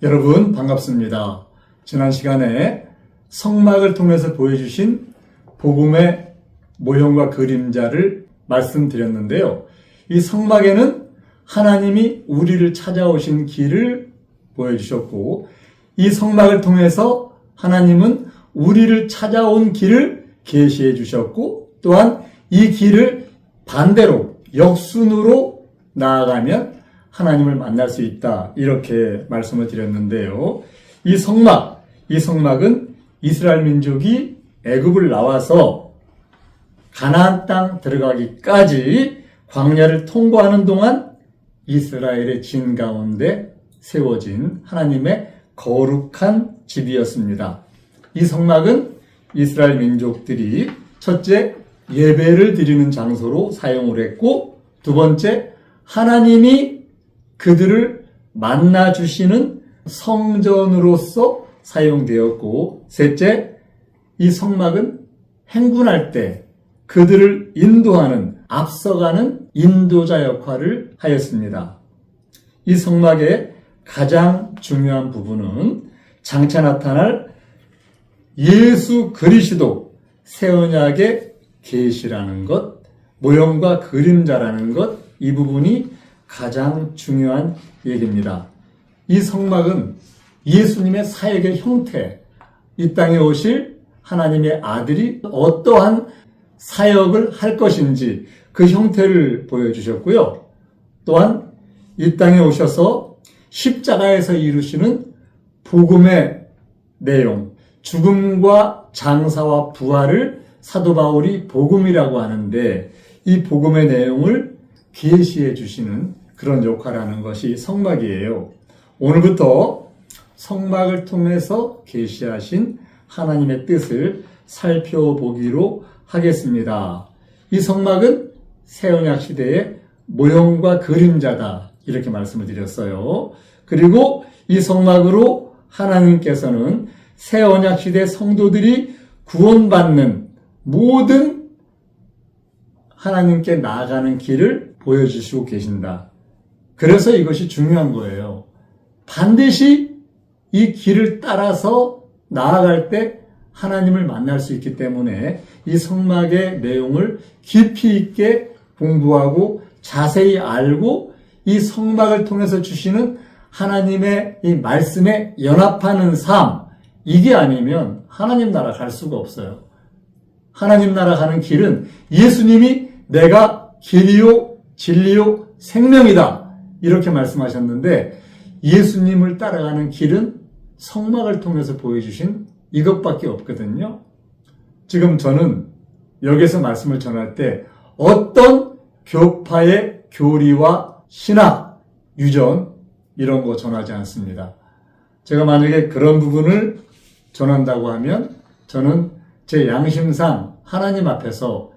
여러분 반갑습니다. 지난 시간에 성막을 통해서 보여주신 복음의 모형과 그림자를 말씀드렸는데요. 이 성막에는 하나님이 우리를 찾아오신 길을 보여주셨고, 이 성막을 통해서 하나님은 우리를 찾아온 길을 계시해 주셨고, 또한 이 길을 반대로 역순으로 나아가면 하나님을 만날 수 있다, 이렇게 말씀을 드렸는데요. 이 성막은 이스라엘 민족이 애굽을 나와서 가나안 땅 들어가기까지 광야를 통과하는 동안 이스라엘의 진 가운데 세워진 하나님의 거룩한 집이었습니다. 이 성막은 이스라엘 민족들이 첫째, 예배를 드리는 장소로 사용을 했고, 두 번째, 하나님이 그들을 만나주시는 성전으로서 사용되었고, 셋째, 이 성막은 행군할 때 그들을 인도하는, 앞서가는 인도자 역할을 하였습니다. 이 성막의 가장 중요한 부분은 장차 나타날 예수 그리스도 새 언약의 계시라는 것, 모형과 그림자라는 것, 이 부분이 가장 중요한 얘기입니다. 이 성막은 예수님의 사역의 형태, 이 땅에 오실 하나님의 아들이 어떠한 사역을 할 것인지 그 형태를 보여주셨고요. 또한 이 땅에 오셔서 십자가에서 이루시는 복음의 내용, 죽음과 장사와 부활을 사도 바울이 복음이라고 하는데, 이 복음의 내용을 계시해 주시는 그런 역할을 하는 것이 성막이에요. 오늘부터 성막을 통해서 계시하신 하나님의 뜻을 살펴보기로 하겠습니다. 이 성막은 새 언약 시대의 모형과 그림자다, 이렇게 말씀을 드렸어요. 그리고 이 성막으로 하나님께서는 새 언약 시대 성도들이 구원받는 모든 하나님께 나아가는 길을 보여주시고 계신다. 그래서 이것이 중요한 거예요. 반드시 이 길을 따라서 나아갈 때 하나님을 만날 수 있기 때문에 이 성막의 내용을 깊이 있게 공부하고 자세히 알고, 이 성막을 통해서 주시는 하나님의 이 말씀에 연합하는 삶, 이게 아니면 하나님 나라 갈 수가 없어요. 하나님 나라 가는 길은 예수님이 내가 길이요 진리요 생명이다, 이렇게 말씀하셨는데, 예수님을 따라가는 길은 성막을 통해서 보여주신 이것밖에 없거든요. 지금 저는 여기서 말씀을 전할 때 어떤 교파의 교리와 신학, 유전 이런 거 전하지 않습니다. 제가 만약에 그런 부분을 전한다고 하면 저는 제 양심상 하나님 앞에서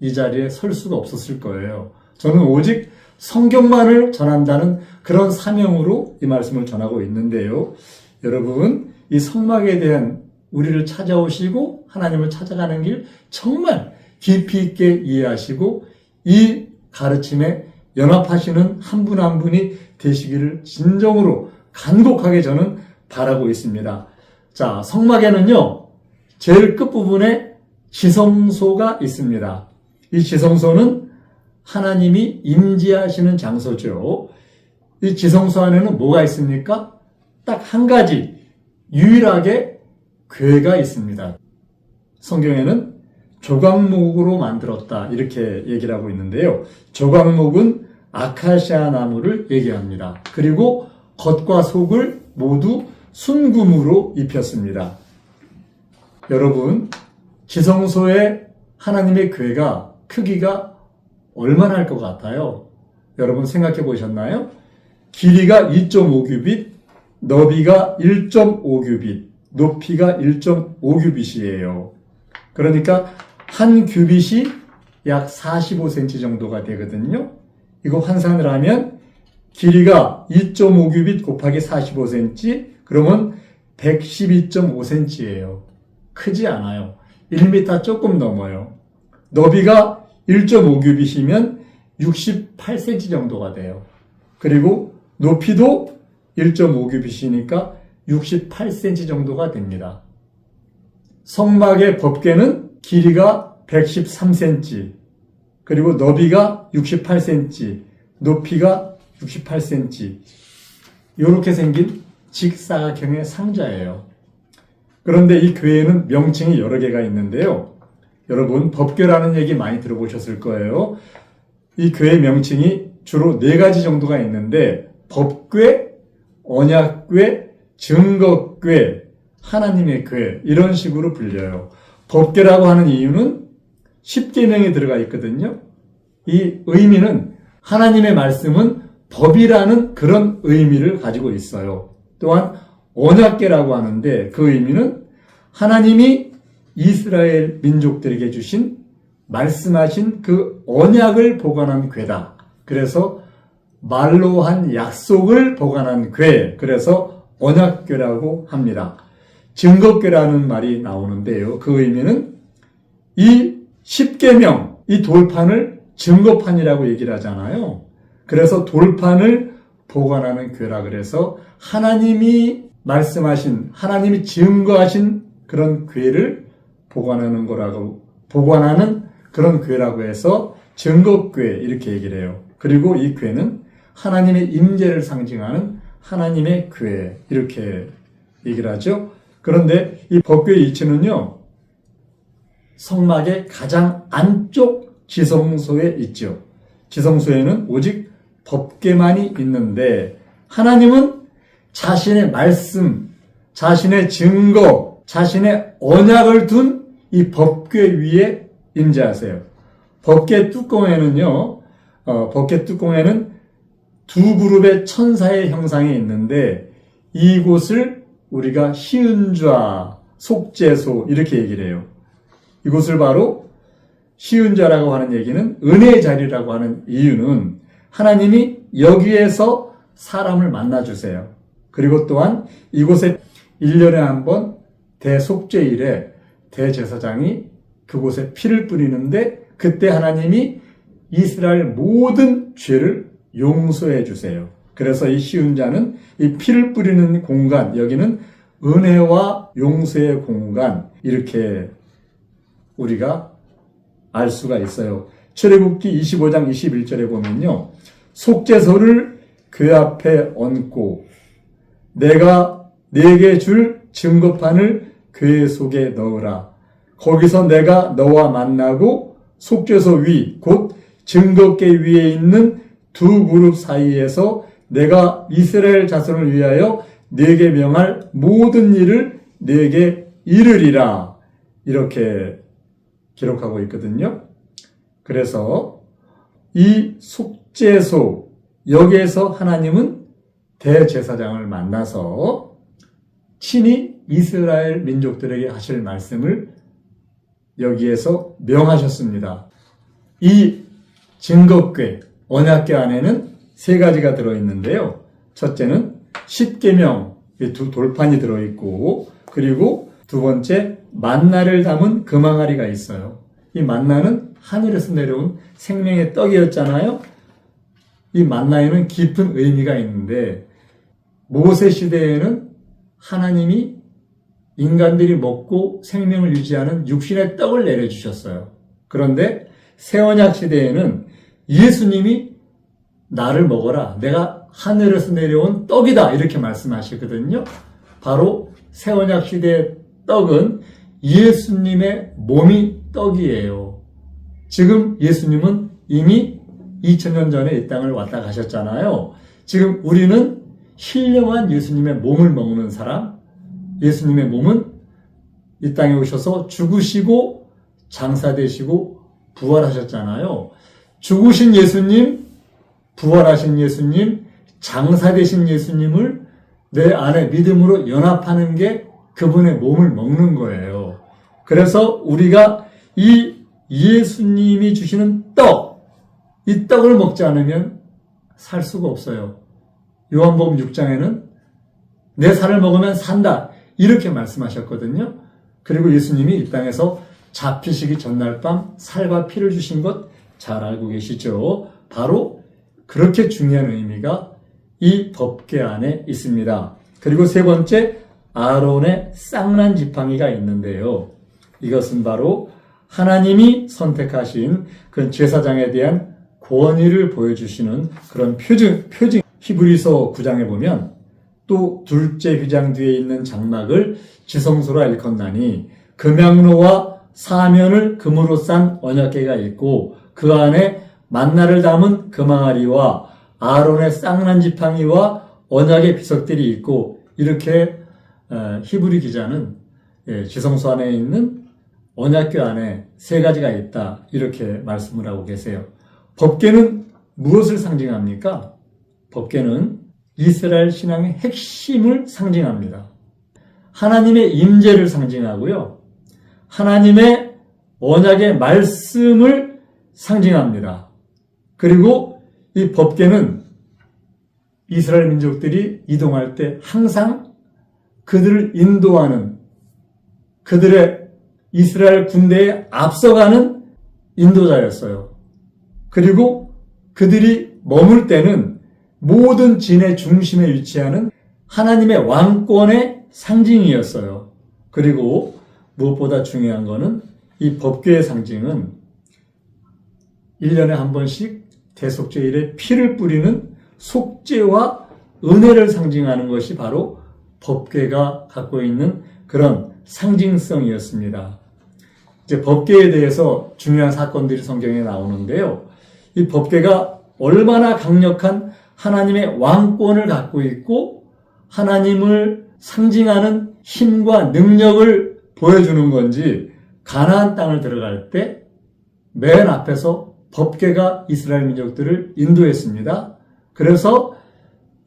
이 자리에 설 수가 없었을 거예요. 저는 오직 성경만을 전한다는 그런 사명으로 이 말씀을 전하고 있는데요. 여러분, 이 성막에 대한 우리를 찾아오시고 하나님을 찾아가는 길 정말 깊이 있게 이해하시고 이 가르침에 연합하시는 한 분 한 분이 되시기를 진정으로 간곡하게 저는 바라고 있습니다. 자, 성막에는요, 제일 끝부분에 지성소가 있습니다. 이 지성소는 하나님이 임재하시는 장소죠. 이 지성소 안에는 뭐가 있습니까? 딱 한 가지, 유일하게 궤가 있습니다. 성경에는 조각목으로 만들었다, 이렇게 얘기를 하고 있는데요. 조각목은 아카시아 나무를 얘기합니다. 그리고 겉과 속을 모두 순금으로 입혔습니다. 여러분, 지성소의 하나님의 궤가 크기가 얼마나 할 것 같아요? 여러분 생각해 보셨나요? 길이가 2.5규빗, 너비가 1.5규빗, 높이가 1.5규빗이에요. 그러니까 한 규빗이 약 45cm 정도가 되거든요. 이거 환산을 하면 길이가 2.5규빗 곱하기 45cm, 그러면 112.5cm예요. 크지 않아요. 1m 조금 넘어요. 너비가 1.5규빗이면 68cm 정도가 돼요. 그리고 높이도 1.5규빗이니까 68cm 정도가 됩니다. 성막의 법궤는 길이가 113cm, 그리고 너비가 68cm, 높이가 68cm, 이렇게 생긴 직사각형의 상자예요. 그런데 이 궤에는 명칭이 여러 개가 있는데요. 여러분, 법궤라는 얘기 많이 들어보셨을 거예요. 이 궤의 명칭이 주로 4가지 정도가 있는데, 법궤, 언약궤, 증거궤, 하나님의 궤, 이런 식으로 불려요. 법궤라고 하는 이유는 10계명이 들어가 있거든요. 이 의미는 하나님의 말씀은 법이라는 그런 의미를 가지고 있어요. 또한 언약궤라고 하는데 그 의미는 하나님이 이스라엘 민족들에게 주신 말씀하신 그 언약을 보관한 궤다. 그래서 말로 한 약속을 보관한 궤, 그래서 언약궤라고 합니다. 증거궤라는 말이 나오는데요. 그 의미는 이 10계명, 이 돌판을 증거판이라고 얘기를 하잖아요. 그래서 돌판을 보관하는 궤라 그래서 하나님이 말씀하신, 하나님이 증거하신 그런 궤를 보관하는 그런 궤라고 해서 증거궤 이렇게 얘기를 해요. 그리고 이 궤는 하나님의 임재를 상징하는 하나님의 궤 이렇게 얘기를 하죠. 그런데 이 법궤의 위치는요, 성막의 가장 안쪽 지성소에 있죠. 지성소에는 오직 법궤만이 있는데 하나님은 자신의 말씀, 자신의 증거, 자신의 언약을 둔 이 법궤 위에 임재하세요. 법궤 뚜껑에는요, 법궤 뚜껑에는 두 그룹의 천사의 형상이 있는데 이곳을 우리가 시은좌, 속죄소 이렇게 얘기를 해요. 이곳을 바로 시은좌라고 하는 얘기는 은혜의 자리라고 하는 이유는 하나님이 여기에서 사람을 만나주세요. 그리고 또한 이곳에 1년에 한 번 대속죄일에 대제사장이 그곳에 피를 뿌리는데 그때 하나님이 이스라엘 모든 죄를 용서해 주세요. 그래서 이 시은자는 이 피를 뿌리는 공간, 여기는 은혜와 용서의 공간, 이렇게 우리가 알 수가 있어요. 출애굽기 25장 21절에 보면요, 속죄소를 궤 앞에 얹고 내가 네게 줄 증거판을 궤 속에 넣으라. 거기서 내가 너와 만나고 속죄소 위, 곧 증거궤 위에 있는 두 그룹 사이에서 내가 이스라엘 자손을 위하여 네게 명할 모든 일을 네게 이르리라. 이렇게 기록하고 있거든요. 그래서 이 속죄소, 여기에서 하나님은 대제사장을 만나서 친히 이스라엘 민족들에게 하실 말씀을 여기에서 명하셨습니다. 이 증거궤, 언약궤 안에는 3가지가 들어있는데요. 첫째는 10계명, 두 돌판이 들어있고, 그리고 두 번째 만나를 담은 금항아리가 있어요. 이 만나는 하늘에서 내려온 생명의 떡이었잖아요. 이 만나에는 깊은 의미가 있는데 모세 시대에는 하나님이 인간들이 먹고 생명을 유지하는 육신의 떡을 내려주셨어요. 그런데 새언약 시대에는 예수님이 나를 먹어라, 내가 하늘에서 내려온 떡이다, 이렇게 말씀하시거든요. 바로 새언약 시대의 떡은 예수님의 몸이 떡이에요. 지금 예수님은 이미 2000년 전에 이 땅을 왔다 가셨잖아요. 지금 우리는 신령한 예수님의 몸을 먹는 사람, 예수님의 몸은 이 땅에 오셔서 죽으시고 장사되시고 부활하셨잖아요. 죽으신 예수님, 부활하신 예수님, 장사되신 예수님을 내 안에 믿음으로 연합하는 게 그분의 몸을 먹는 거예요. 그래서 우리가 이 예수님이 주시는 떡, 이 떡을 먹지 않으면 살 수가 없어요. 요한복음 6장에는 내 살을 먹으면 산다, 이렇게 말씀하셨거든요. 그리고 예수님이 이 땅에서 잡히시기 전날 밤 살과 피를 주신 것 잘 알고 계시죠? 바로 그렇게 중요한 의미가 이 법궤 안에 있습니다. 그리고 세 번째, 아론의 쌍난 지팡이가 있는데요. 이것은 바로 하나님이 선택하신 그 제사장에 대한 권위를 보여주시는 그런 표징. 히브리서 9장에 보면 또 둘째 휘장 뒤에 있는 장막을 지성소라 일컫나니 금양로와 사면을 금으로 싼 언약궤가 있고 그 안에 만나를 담은 금항아리와 아론의 쌍난 지팡이와 언약의 비석들이 있고, 이렇게 히브리 기자는 지성소 안에 있는 언약궤 안에 세 가지가 있다, 이렇게 말씀을 하고 계세요. 법궤는 무엇을 상징합니까? 법궤는 이스라엘 신앙의 핵심을 상징합니다. 하나님의 임재를 상징하고요, 하나님의 언약의 말씀을 상징합니다. 그리고 이 법궤는 이스라엘 민족들이 이동할 때 항상 그들을 인도하는, 그들의 이스라엘 군대에 앞서가는 인도자였어요. 그리고 그들이 머물 때는 모든 진의 중심에 위치하는 하나님의 왕권의 상징이었어요. 그리고 무엇보다 중요한 것은 이 법궤의 상징은 1년에 한 번씩 대속죄일에 피를 뿌리는 속죄와 은혜를 상징하는 것이 바로 법궤가 갖고 있는 그런 상징성이었습니다. 이제 법궤에 대해서 중요한 사건들이 성경에 나오는데요. 이 법궤가 얼마나 강력한 하나님의 왕권을 갖고 있고 하나님을 상징하는 힘과 능력을 보여주는 건지, 가나안 땅을 들어갈 때 맨 앞에서 법궤가 이스라엘 민족들을 인도했습니다. 그래서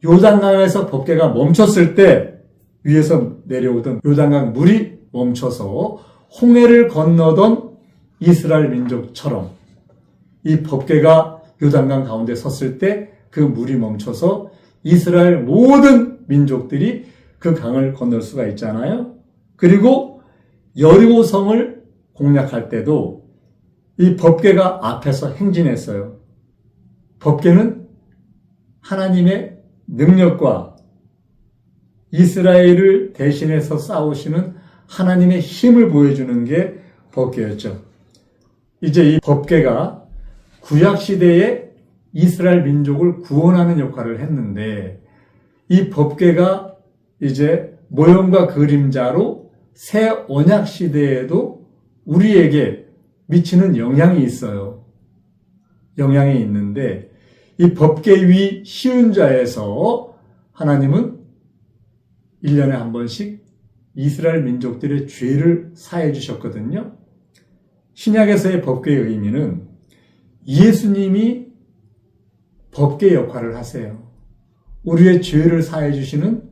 요단강에서 법궤가 멈췄을 때 위에서 내려오던 요단강 물이 멈춰서 홍해를 건너던 이스라엘 민족처럼 이 법궤가 요단강 가운데 섰을 때 그 물이 멈춰서 이스라엘 모든 민족들이 그 강을 건널 수가 있잖아요. 그리고 여리고성을 공략할 때도 이 법궤가 앞에서 행진했어요. 법궤는 하나님의 능력과 이스라엘을 대신해서 싸우시는 하나님의 힘을 보여주는 게 법궤였죠. 이제 이 법궤가 구약시대에 이스라엘 민족을 구원하는 역할을 했는데, 이 법궤가 이제 모형과 그림자로 새 언약 시대에도 우리에게 미치는 영향이 있어요. 영향이 있는데, 이 법궤 위 시운자에서 하나님은 1년에 한 번씩 이스라엘 민족들의 죄를 사해 주셨거든요. 신약에서의 법궤의 의미는 예수님이 법궤 역할을 하세요. 우리의 죄를 사해 주시는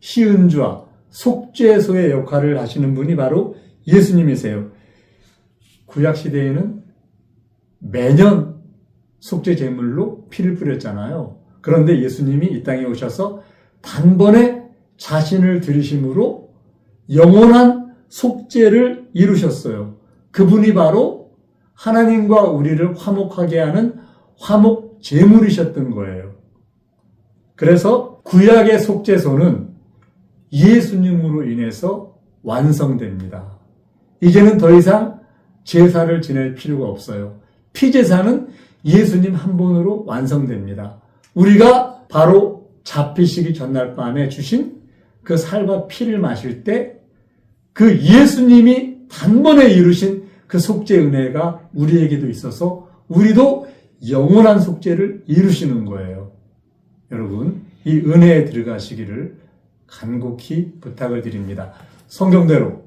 시은주와 속죄소의 역할을 하시는 분이 바로 예수님이세요. 구약시대에는 매년 속죄 제물로 피를 뿌렸잖아요. 그런데 예수님이 이 땅에 오셔서 단번에 자신을 들이심으로 영원한 속죄를 이루셨어요. 그분이 바로 하나님과 우리를 화목하게 하는 화목 제물이셨던 거예요. 그래서 구약의 속죄소는 예수님으로 인해서 완성됩니다. 이제는 더 이상 제사를 지낼 필요가 없어요. 피제사는 예수님 한 분으로 완성됩니다. 우리가 바로 잡히시기 전날 밤에 주신 그 살과 피를 마실 때 그 예수님이 단번에 이루신 그 속죄 은혜가 우리에게도 있어서 우리도 영원한 속죄를 이루시는 거예요. 여러분, 이 은혜에 들어가시기를 간곡히 부탁을 드립니다. 성경대로